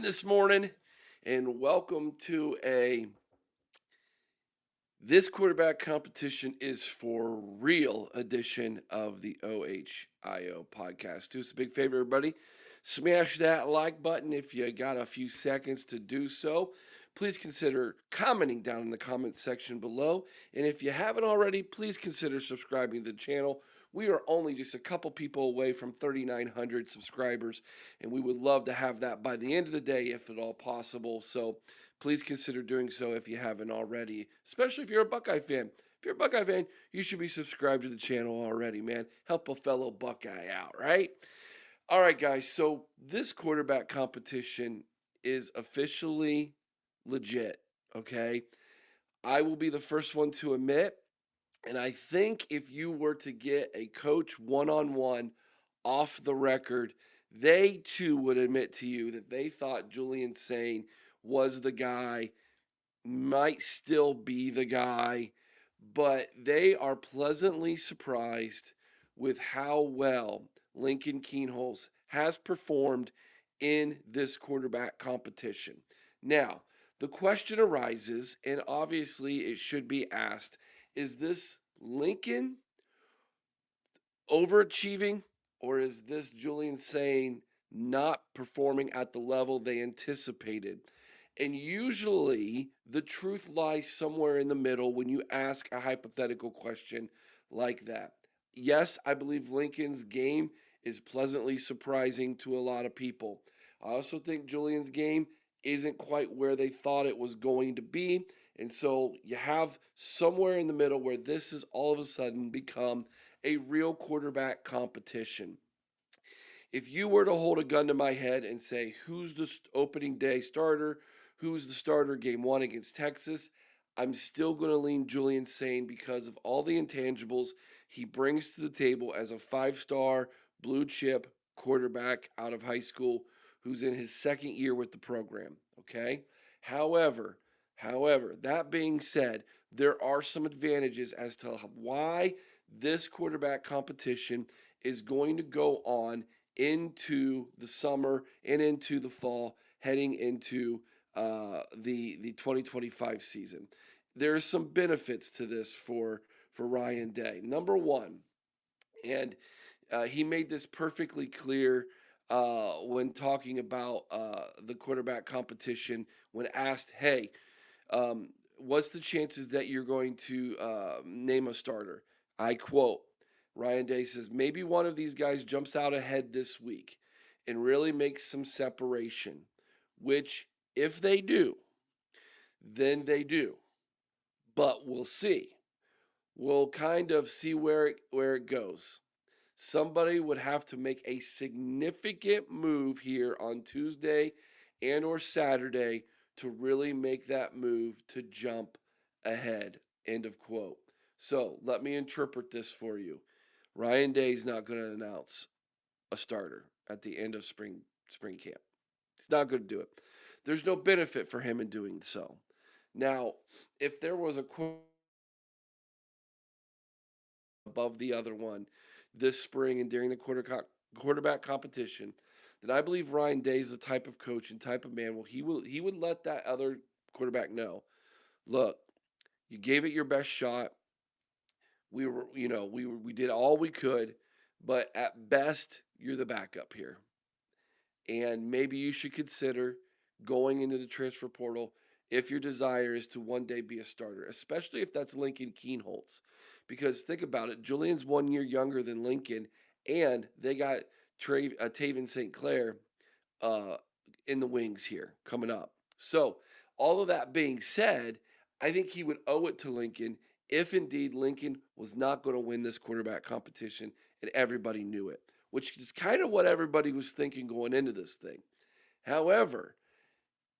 this morning, and welcome to a This Quarterback Competition is for Real edition of the OHIO podcast. Do us a big favor, everybody. Smash that like button if you got a few seconds to do so. Please consider commenting down in the comment section below. And if you haven't already, please consider subscribing to the channel. We are only just a couple people away from 3,900 subscribers, and we would love to have that by the end of the day if at all possible. So please consider doing so if you haven't already, especially if you're a Buckeye fan. If you're a Buckeye fan, you should be subscribed to the channel already, man. Help a fellow Buckeye out, right? All right, guys. So this quarterback competition is officially legit, okay? I will be the first one to admit, and I think if you were to get a coach one on one off the record, they too would admit to you that they thought Julian Sayin was the guy, might still be the guy, but they are pleasantly surprised with how well Lincoln Kienholz has performed in this quarterback competition. Now, the question arises, and obviously it should be asked, is this Lincoln overachieving, or is this Julian Sayin not performing at the level they anticipated? And usually the truth lies somewhere in the middle when you ask a hypothetical question like that. Yes, I believe Lincoln's game is pleasantly surprising to a lot of people. I also think Julian's game isn't quite where they thought it was going to be. And so you have somewhere in the middle where this has all of a sudden become a real quarterback competition. If you were to hold a gun to my head and say, who's the opening day starter? Who's the starter game one against Texas? I'm still going to lean Julian Sayin because of all the intangibles he brings to the table as a five-star blue chip quarterback out of high school who's in his second year with the program. Okay. However, that being said, there are some advantages as to why this quarterback competition is going to go on into the summer and into the fall, heading into the 2025 season. There are some benefits to this for Ryan Day. Number one, and he made this perfectly clear when talking about the quarterback competition when asked, "Hey, what's the chances that you're going to name a starter?" I quote, Ryan Day says, maybe one of these guys jumps out ahead this week and really makes some separation, which if they do, then they do. But we'll see. We'll kind of see where it goes. Somebody would have to make a significant move here on Tuesday and or Saturday to really make that move to jump ahead. End of quote. So let me interpret this for you. Ryan Day's not going to announce a starter at the end of spring camp. He's not going to do it. There's no benefit for him in doing so. Now, if there was a above the other one this spring and during the quarterback competition, then I believe Ryan Day is the type of coach and type of man. Well, he would let that other quarterback know, look, you gave it your best shot. We did all we could, but at best you're the backup here, and maybe you should consider going into the transfer portal if your desire is to one day be a starter, especially if that's Lincoln Kienholz. Because think about it, Julian's 1 year younger than Lincoln, and they got Taven St. Clair uh, in the wings here coming up. So, all of that being said, I think he would owe it to Lincoln if indeed Lincoln was not going to win this quarterback competition and everybody knew it, which is kind of what everybody was thinking going into this thing. However,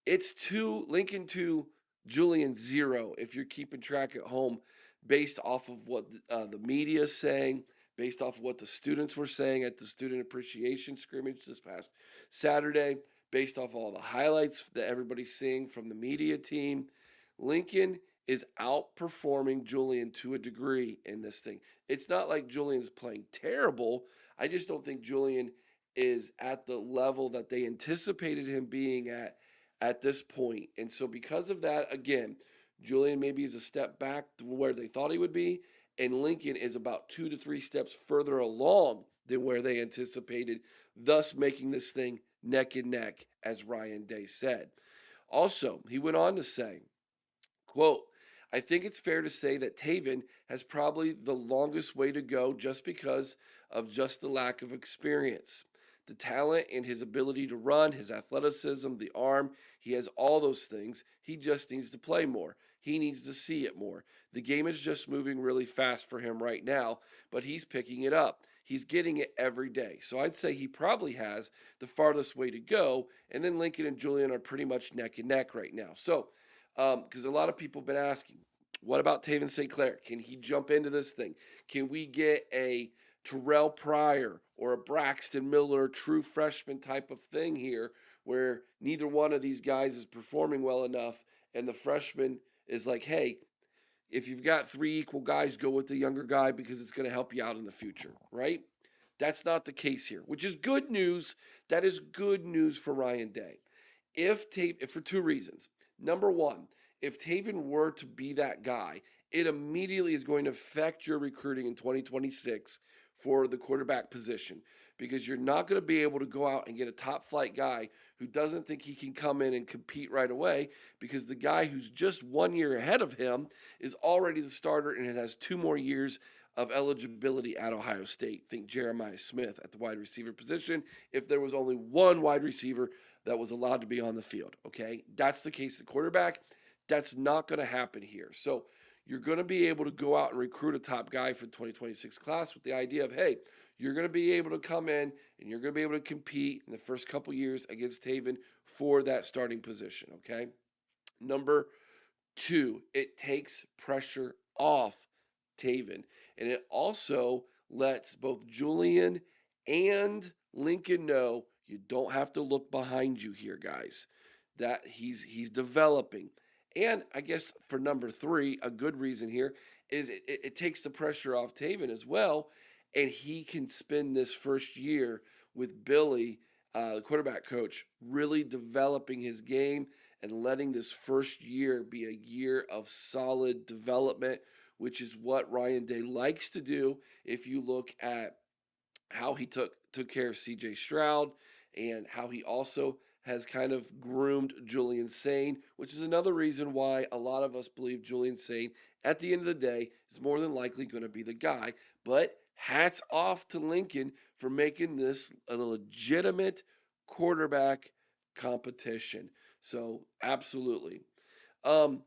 it's Lincoln 2, Julian 0 if you're keeping track at home based off of what the media is saying, based off of what the students were saying at the student appreciation scrimmage this past Saturday, based off all the highlights that everybody's seeing from the media team. Lincoln is outperforming Julian to a degree in this thing. It's not like Julian's playing terrible. I just don't think Julian is at the level that they anticipated him being at this point. And so because of that, again, Julian maybe is a step back to where they thought he would be, and Lincoln is about 2 to 3 steps further along than where they anticipated, thus making this thing neck and neck, as Ryan Day said. Also, he went on to say, quote, I think it's fair to say that Taven has probably the longest way to go just because of just the lack of experience. The talent and his ability to run, his athleticism, the arm, he has all those things. He just needs to play more. He needs to see it more. The game is just moving really fast for him right now, but he's picking it up. He's getting it every day. So I'd say he probably has the farthest way to go. And then Lincoln and Julian are pretty much neck and neck right now. So because a lot of people have been asking, what about Taven St. Clair? Can he jump into this thing? Can we get a Terrell Pryor or a Braxton Miller true freshman type of thing here where neither one of these guys is performing well enough and the freshman is like, hey, if you've got 3 equal guys, go with the younger guy because it's going to help you out in the future, right? That's not the case here, which is good news. That is good news for Ryan Day. If for 2 reasons. Number one, if Taven were to be that guy, it immediately is going to affect your recruiting in 2026 for the quarterback position because you're not going to be able to go out and get a top flight guy who doesn't think he can come in and compete right away because the guy who's just 1 year ahead of him is already the starter and has 2 more years of eligibility at Ohio State. Think Jeremiah Smith at the wide receiver position if there was only one wide receiver that was allowed to be on the field. Okay, that's the case at quarterback. That's not going to happen here. So you're going to be able to go out and recruit a top guy for the 2026 class with the idea of, hey, you're going to be able to come in and you're going to be able to compete in the first couple years against Taven for that starting position. Okay. Number two, it takes pressure off Taven. And it also lets both Julian and Lincoln know you don't have to look behind you here, guys. That he's developing. And I guess for number three, a good reason here is it takes the pressure off Taven as well. And he can spend this first year with Billy, the quarterback coach, really developing his game and letting this first year be a year of solid development, which is what Ryan Day likes to do. If you look at how he took care of CJ Stroud and how he also has kind of groomed Julian Sayin, which is another reason why a lot of us believe Julian Sayin at the end of the day is more than likely going to be the guy. But hats off to Lincoln for making this a legitimate quarterback competition. So absolutely. Um,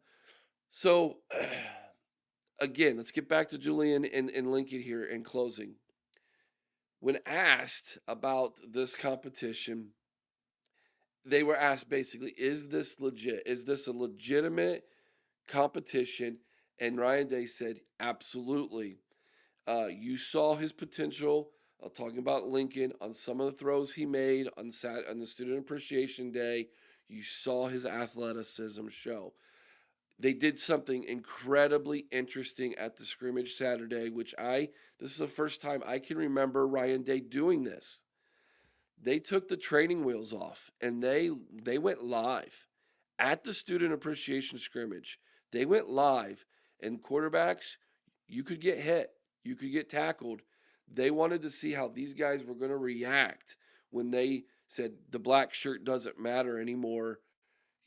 so again, let's get back to Julian and Lincoln here in closing. When asked about this competition, they were asked basically, is this legit? Is this a legitimate competition? And Ryan Day said, absolutely. You saw his potential. Talking about Lincoln on some of the throws he made on the Student Appreciation Day. You saw his athleticism show. They did something incredibly interesting at the scrimmage Saturday, this is the first time I can remember Ryan Day doing this. They took the training wheels off and they went live at the student appreciation scrimmage. They went live, and quarterbacks, you could get hit, you could get tackled. They wanted to see how these guys were going to react when they said the black shirt doesn't matter anymore.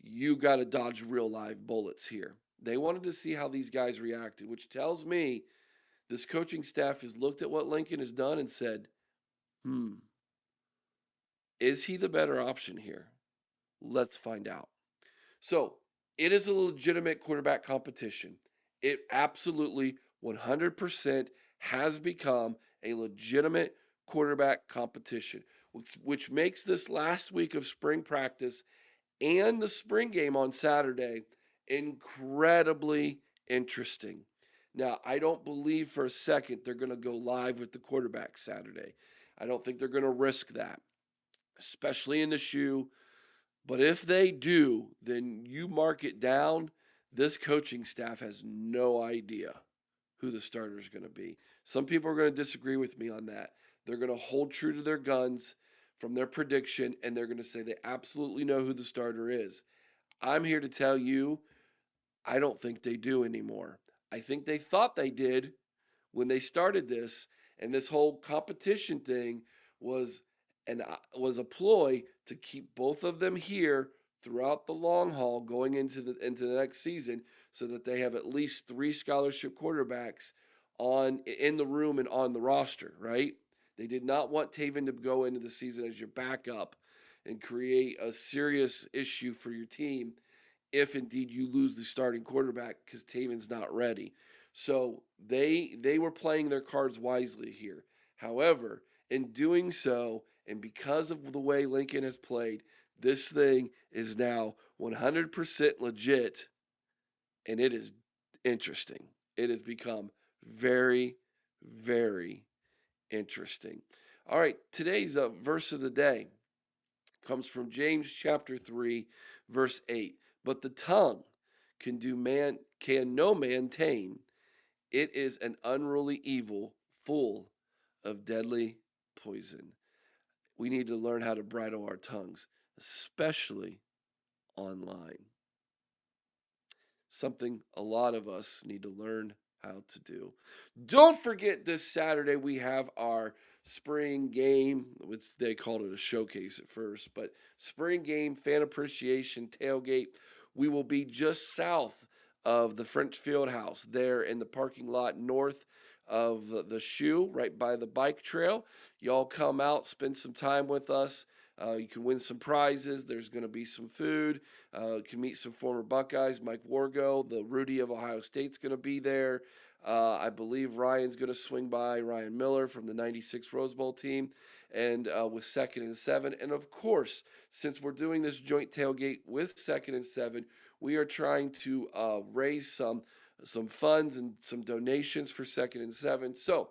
You got to dodge real live bullets here. They wanted to see how these guys reacted, which tells me this coaching staff has looked at what Lincoln has done and said, hmm, is he the better option here? Let's find out. So it is a legitimate quarterback competition. It absolutely 100% has become a legitimate quarterback competition, which makes this last week of spring practice and the spring game on Saturday incredibly interesting. Now, I don't believe for a second they're going to go live with the quarterback Saturday. I don't think they're going to risk that, especially in the shoe. But if they do, then you mark it down. This coaching staff has no idea who the starter is going to be. Some people are going to disagree with me on that. They're going to hold true to their guns from their prediction, and they're going to say they absolutely know who the starter is. I'm here to tell you, I don't think they do anymore. I think they thought they did when they started this, and this whole competition thing was was a ploy to keep both of them here throughout the long haul going into the next season, so that they have at least three scholarship quarterbacks on in the room and on the roster, right? They did not want Taven to go into the season as your backup and create a serious issue for your team if indeed you lose the starting quarterback because Taven's not ready. So they were playing their cards wisely here. However, in doing so, and because of the way Lincoln has played, this thing is now 100% legit, and it is interesting. It has become very, very interesting. All right, today's verse of the day comes from James chapter 3, verse 8. But the tongue can no man tame. It is an unruly evil full of deadly poison. We need to learn how to bridle our tongues, especially online. Something a lot of us need to learn how to do. Don't forget this Saturday we have our spring game, which they called it a showcase at first, but spring game fan appreciation tailgate. We will be just south of the French Field House there in the parking lot north of the shoe right by the bike trail. Y'all come out, spend some time with us. You can win some prizes. There's going to be some food. You can meet some former Buckeyes. Mike Wargo, the Rudy of Ohio State's going to be there. I believe Ryan's going to swing by, Ryan Miller from the 96 Rose Bowl team, and with Second and Seven. And of course, since we're doing this joint tailgate with Second and Seven, we are trying to raise some funds and some donations for Second and Seven. So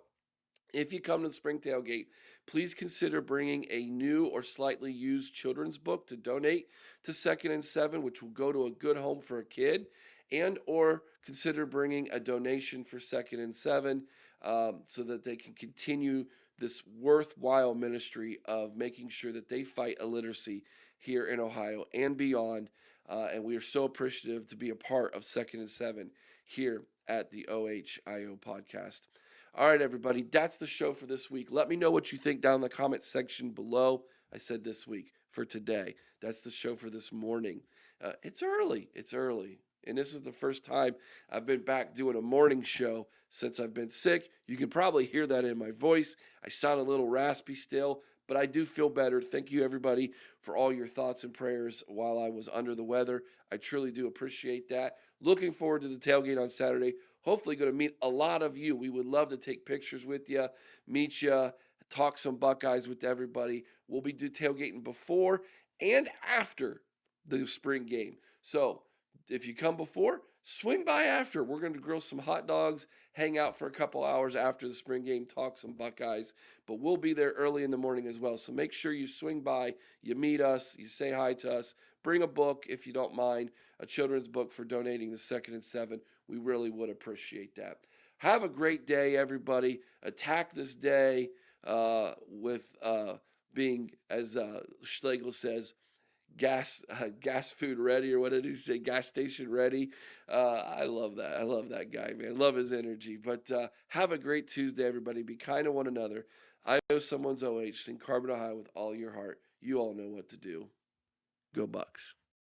if you come to the spring tailgate, please consider bringing a new or slightly used children's book to donate to Second and Seven, which will go to a good home for a kid, and or consider bringing a donation for Second and Seven, so that they can continue this worthwhile ministry of making sure that they fight illiteracy here in Ohio and beyond. And we are so appreciative to be a part of Second and Seven here at the OHIO podcast. All right, everybody, that's the show for this week. Let me know what you think down in the comment section below. I said this week for today. That's the show for this morning. It's early. It's early. And this is the first time I've been back doing a morning show since I've been sick. You can probably hear that in my voice. I sound a little raspy still, but I do feel better. Thank you, everybody, for all your thoughts and prayers while I was under the weather. I truly do appreciate that. Looking forward to the tailgate on Saturday. Hopefully going to meet a lot of you. We would love to take pictures with you, meet you, talk some Buckeyes with everybody. We'll be tailgating before and after the spring game. So if you come before, swing by after. We're going to grill some hot dogs, hang out for a couple hours after the spring game, talk some Buckeyes. But we'll be there early in the morning as well. So make sure you swing by, you meet us, you say hi to us. Bring a book if you don't mind, a children's book for donating to Second and Seven. We really would appreciate that. Have a great day, everybody. Attack this day with being, as Schlegel says, gas food ready, or what did he say? Gas station ready. I love that. I love that guy, man. Love his energy. But have a great Tuesday, everybody. Be kind to one another. I owe someone's OH. Sing Carbon Ohio with all your heart. You all know what to do. Go Bucks.